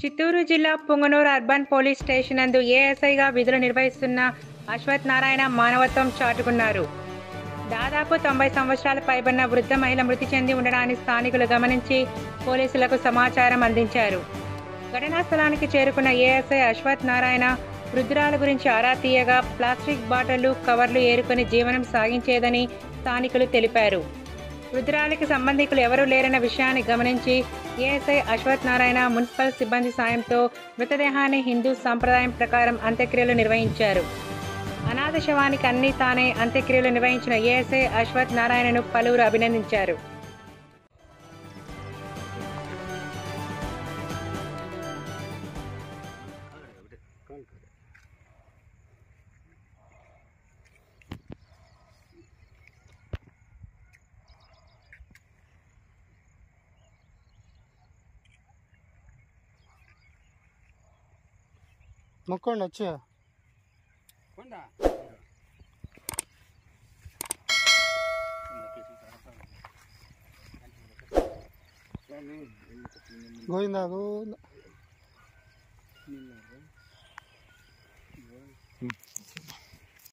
చిత్తూరు జిల్లా Punganur urban police station నందు ఏఎస్ఐగా విధులు నిర్వహిస్తున్న అశ్వత్ నారాయణ మానవత్వం చాటుకున్నారు. దాదాపు 90 సంవత్సరాల పైబడిన వృద్ధ మహిళ మృతి చెంది ఉండడాన్ని స్థానికులు గమనించి పోలీసులకు సమాచారం అందించారు. ఘటనా స్థలానికి చేరుకున్న ఏఎస్ఐ అశ్వత్ నారాయణ వృద్ధురాల గురించి ఆరా తీయగా ప్లాస్టిక్ బాటిళ్లు, కవర్లు ఏరుకొని జీవనం సాగించేదని స్థానికులు తెలిపారు. వృద్ధురాలికి సంబంధికులు ఎవరూ లేరన్న విషయాన్ని గమనించి ఏఎస్ఐ అశ్వత్ నారాయణ మున్సిపల్ సిబ్బంది సాయంతో మృతదేహాన్ని హిందూ సంప్రదాయం ప్రకారం అంత్యక్రియలు నిర్వహించారు. అనాథ శవానికి అన్ని తానే అంత్యక్రియలు నిర్వహించిన ఏఎస్ఐ అశ్వత్ నారాయణను పలువురు అభినందించారు. మొక్కండి వచ్చా గోవిందా గోవిందా.